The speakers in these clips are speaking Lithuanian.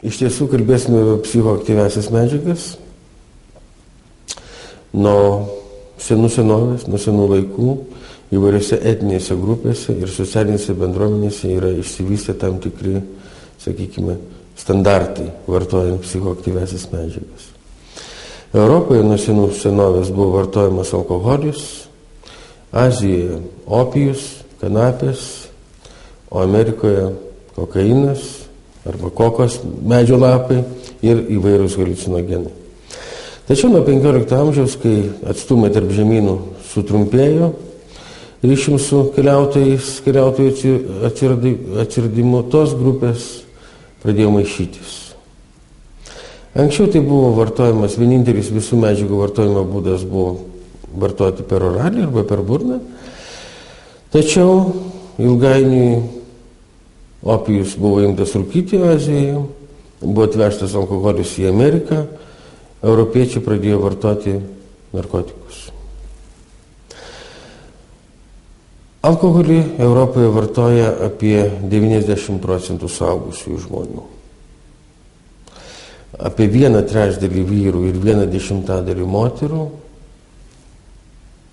Iš tiesų kalbėsime apie psichoaktyviąsias medžiagas nuo senovės, nuo senų laikų, įvairiose etinėse grupėse ir socialinėse bendruomenėse yra išsivystę tam tikri, sakykime, standartai vartojant psichoaktyviąsias medžiagas. Europoje nuo senovės buvo vartojamas alkoholis, Azijoje opijus, kanapės, o Amerikoje kokainas arba kokos medžio lapai ir įvairūs haliucinogenai. Tačiau nuo 15 amžiaus, kai atstumai tarp žemynų sutrumpėjo, ryšium su keliautojų atsiradimu, tos grupės pradėjo maišytis. Anksčiau tai buvo vartojimas, vienintelis visų medžiagų vartojimo būdas buvo vartoti per oralį arba per burną, tačiau ilgainiui opijus buvo imtas rūkyti Azijoje, buvo atvežtas alkoholis į Ameriką, europiečiai pradėjo vartoti narkotikus. Alkoholį Europoje vartoja apie 90% suaugusių žmonių. Apie 1/3 vyrų ir 1/10 moterų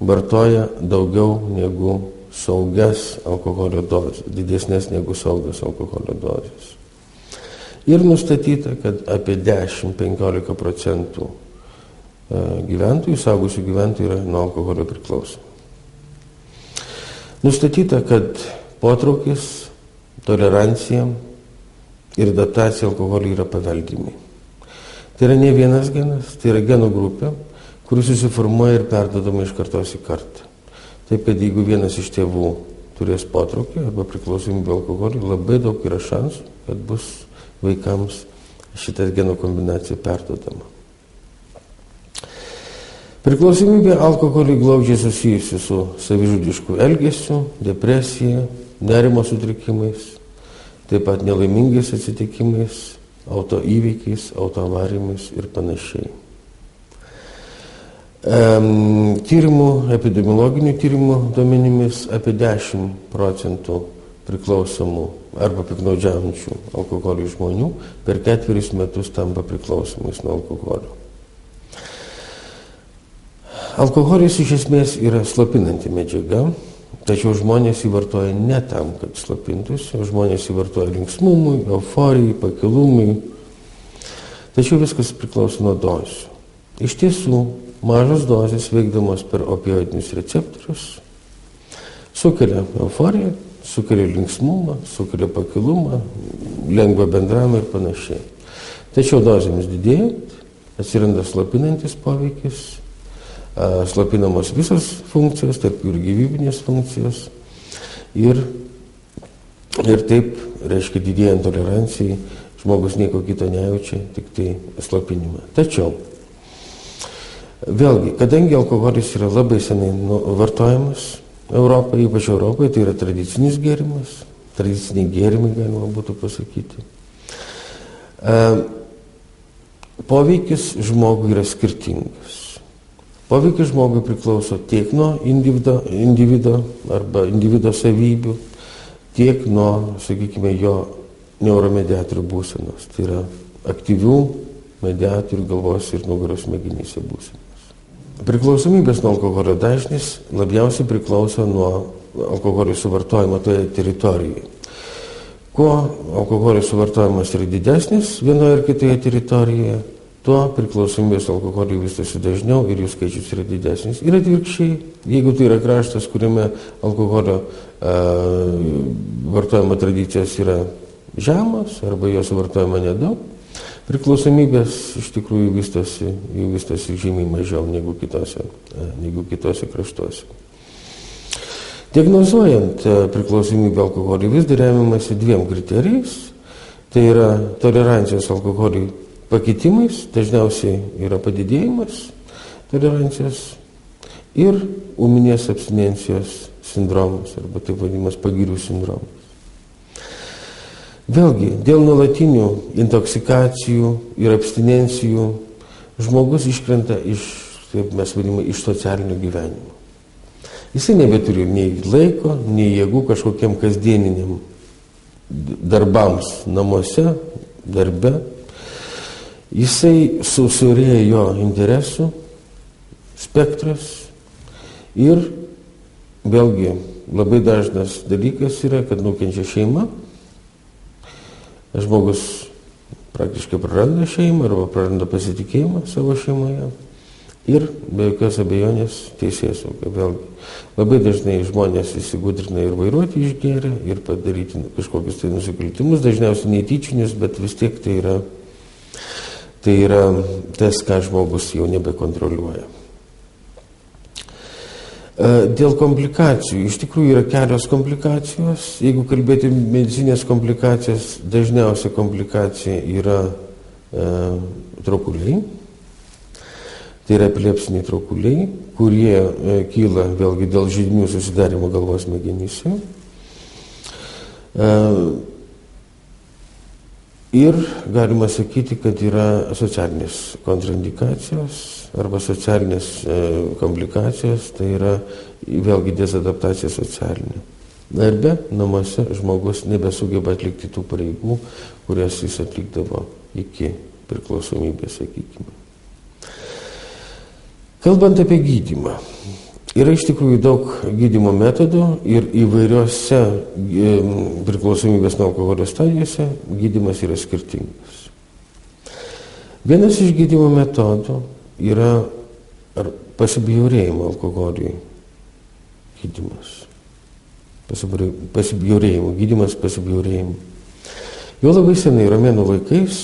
vartoja daugiau negu saugias alkoholio dozes, didesnės negu saugias alkoholio dozes. Ir nustatyta, kad apie 10-15% gyventojų, saugusių gyventojų yra nuo alkoholio priklausomi. Nustatyta, kad potraukis, tolerancija ir adaptacija alkoholiui yra paveldimi. Tai yra ne vienas genas, tai yra genų grupė, kuris susiformuoja ir perdodama iš kartos į kartą. Taip, kad jeigu vienas iš tėvų turės potraukį arba priklausomybę alkoholiui, labai daug yra šansų, kad bus vaikams šitą genų kombinaciją perdodama. Priklausomybė alkoholiui glaudžiai susijusi su savižudišku elgesiu, depresija, nerimo sutrikimais, taip pat nelaimingais atsitikimais, autoįvykiais, autoavarijomis ir panašiai. Epidemiologinių tyrimų duomenimis apie 10% priklausomų arba piktnaudžiaujančių alkoholio žmonių per 4 metus tampa priklausomais nuo alkoholio. Alkoholis iš esmės yra slopinanti medžiaga, tačiau žmonės jį vartoja ne tam, kad slopintųsi, o žmonės jį vartoja linksmumui, euforijai, pakilumui. Tačiau viskas priklauso nuo dozių. Iš tiesų, mažos dozės veikdamos per opioidinius receptorius sukelia euforiją, sukelia linksmumą, sukelia pakilumą, lengvą bendravimą ir panašiai. Tačiau dozėmis didėjant atsiranda slopinantis poveikis, slopinamos visos funkcijos, tarp jų ir gyvybinės funkcijos. Ir taip, reiškia, didėjant tolerancijai, žmogus nieko kito nejaučia, tik tai slopinimą. Tačiau, vėlgi, kadangi alkoholis yra labai senai vartojamas Europoje, ypač Europoje, tai yra tradicinis gėrimas, tradiciniai gėrimai, galima būtų pasakyti. Poveikis žmogui yra skirtingas. Poveikis žmogui priklauso tiek nuo individo arba individo savybių, tiek nuo, sakykime, jo neuromediatorių būsenos. Tai yra aktyvių mediatorių galvos ir nugaros smegenyse būsenos. Priklausomybės nuo alkoholio dažnis labiausiai priklauso nuo alkoholio suvartojimo toje teritorijoje. Kuo alkoholio suvartojimas yra didesnis vienoje ar kitoje teritorijoje, tuo priklausomybės alkoholiui vystosi dažniau ir jų skaičius yra didesnis. Ir atvirkščiai, jeigu tai yra kraštas, kuriame alkoholio vartojimo tradicijos yra žemos arba jos vartojama nedaug, priklausomybės iš tikrųjų vystosi žymiai mažiau negu kitose kraštuose. Diagnozuojant priklausomybę alkoholiui vis dar remiamasi 2 kriterijais. Tai yra tolerancijos alkoholiui pakitimais, dažniausiai yra padidėjimas tolerancijos ir ūminės abstinencijos sindromas arba taip vadinamas pagirių sindromas. Vėlgi, dėl nuolatinių intoksikacijų ir abstinencijų žmogus iškrenta taip mes vadiname, iš socialinio gyvenimo. Jisai nebeturi nei laiko, nei jėgų kažkokiam kasdieniniam darbams namuose, darbe, jisai susiaurėja jo interesų spektras ir vėlgi labai dažnas dalykas yra, kad nukenčia šeima, žmogus praktiškai praranda šeimą arba praranda pasitikėjimą savo šeimoje ir be jokios abejonės teisėsauga. Vėlgi, labai dažnai žmonės įsigudrina ir vairuoti išgėrę, ir padaryti kažkokius tai nusikaltimus, dažniausiai netyčinius, bet vis tiek tai yra tas, ką žmogus jau nebekontroliuoja. Dėl komplikacijų, iš tikrųjų yra kelios komplikacijos. Jeigu kalbėti medicinės komplikacijas, dažniausia komplikacija yra traukuliai. Tai yra epilepsiniai traukuliai, kurie kyla vėlgi dėl židinių susidarimo galvos smegenyse. Ir galima sakyti, kad yra socialinės kontraindikacijos arba socialinės komplikacijos, tai yra vėlgi dezadaptacija socialinė. Darbe, namuose žmogus nebesugeba atlikti tų pareigų, kurias jis atlikdavo iki priklausomybės, sakykime. Kalbant apie gydymą, yra iš tikrųjų daug gydymo metodų ir įvairiose priklausomybės nuo alkoholio stadijose gydymas yra skirtingas. Vienas iš gydymo metodų yra pasibjaurėjimo alkoholiui gydymas. Gydymas pasibjaurėjimu. Jau labai senai romėnų laikais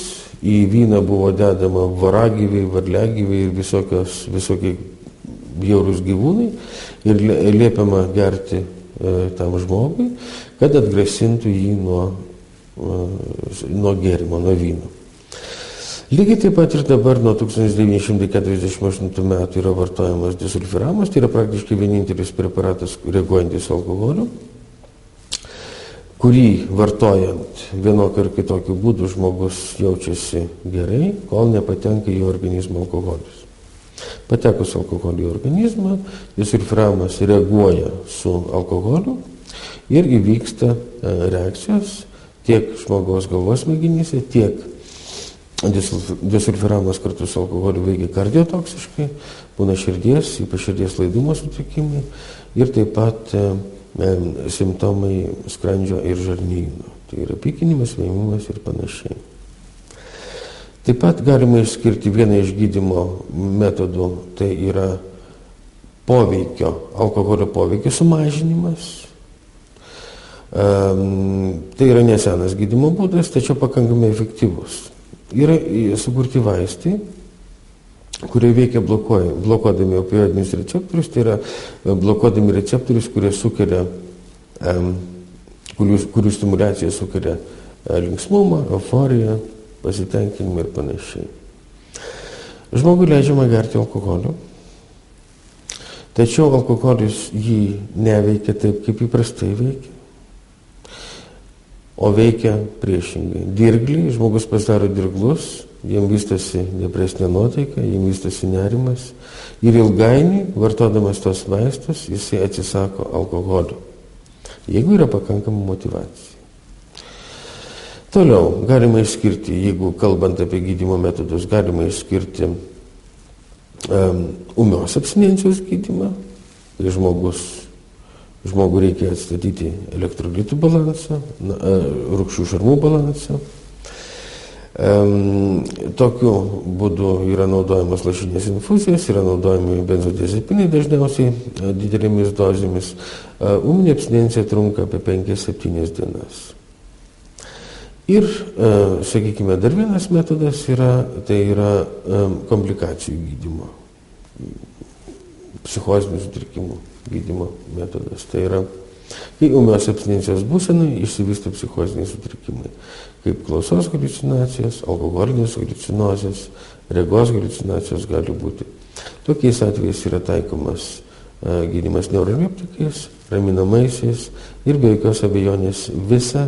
į vyną buvo dedama voragyviai, varliagyviai ir visokie bjaurūs gyvūnai ir liepiama gerti tam žmogui, kad atgrasintų jį nuo gėrimo, nuo vyno. Lygiai taip pat ir dabar nuo 1948 metų yra vartojamas disulfiramas, tai yra praktiškai vienintelis preparatas reaguojantis alkoholiu, kurį vartojant vienokio ar kitokio būdų žmogus jaučiasi gerai, kol nepatenka į organizmą alkoholis. Patekus alkoholį į organizmą, disulfiramas reaguoja su alkoholiu ir įvyksta reakcijos tiek žmogaus galvos smegenyse, tiek disulfiramas kartu su alkoholiu veikia kardiotoksiškai, būna širdies, ypač širdies laidumo sutrikimai ir taip pat simptomai skrandžio ir žarnyno. Tai yra pykinimas, vėmimas ir panašiai. Taip pat galima išskirti vieną iš gydymo metodų, tai yra alkoholio poveikio sumažinimas. Tai yra nesenas gydymo būdas, tačiau pakankamai efektyvus. Yra sukurti vaistai, kurie veikia blokuodami opioidinius receptorius, tai yra blokuodami receptorius, kurie sukelia, kurių stimuliacija sukelia linksmumą, euforiją, pasitenkinimą ir panašiai. Žmogui leidžiama gerti alkoholio, tačiau alkoholis jį neveikia taip, kaip įprastai veikia, o veikia priešingai. Dirgliai, žmogus pasidaro dirglus, jam vystosi depresinė nuotaika, jam vystosi nerimas ir ilgainiui, vartodamas tos vaistus, jisai atsisako alkoholio, jeigu yra pakankama motyvacija. Toliau, galima išskirti, jeigu kalbant apie gydymo metodus, galima išskirti ūmios abstinencijos gydymą, kai žmogų reikia atstatyti elektrolitų balansą, rūgščių šarmų balansą. Tokiu būdu yra naudojamas lašinės infuzijos, yra naudojami benzodiazepinai dažniausiai didelėmis dozėmis. Ūminė abstinencija trunka apie 5-7 dienas. Ir, sakykime, dar vienas metodas tai yra komplikacijų gydymo, psichozinių sutrikimų gydymo metodas. Tai yra, kai ūmios abstinencijos būsenai išsivysto psichoziniai sutrikimai, kaip klausos haliucinacijos, alkoholinės haliucinozės, regos haliucinacijos gali būti. Tokiais atvejais yra taikomas gydymas neuroleptikais, raminamaisiais ir be jokios abejonės visa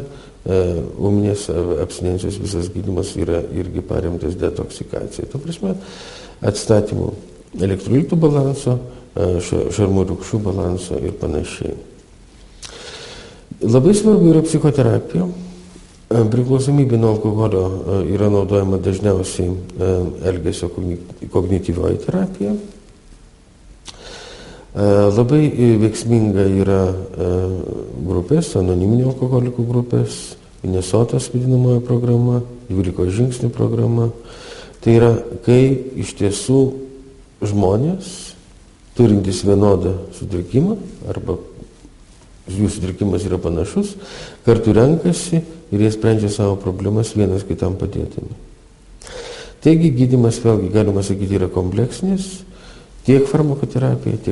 ūminės abstinencijos visas gydymas yra irgi paremtas detoksikacija. Ta prasme, atstatymu elektrolitų balanso, šarmų rūgščių balanso ir panašiai. Labai svarbu yra psichoterapija Priklausomybė nuo alkoholio yra naudojama dažniausiai elgesio kognityvioji terapija. Labai veiksminga yra grupės, anoniminių alkoholikų grupės, Minnesotos vadinamoji programa, 12 žingsnių programa. Tai yra, kai iš tiesų žmonės, turintys vienodą sutrikimą, arba jų sutrikimas yra panašus, kartu renkasi ir jie sprendžia savo problemas vienas kitam padėtami. Taigi gydymas, vėlgi galima sakyti, yra kompleksinis, tiek farmakoterapija, tiek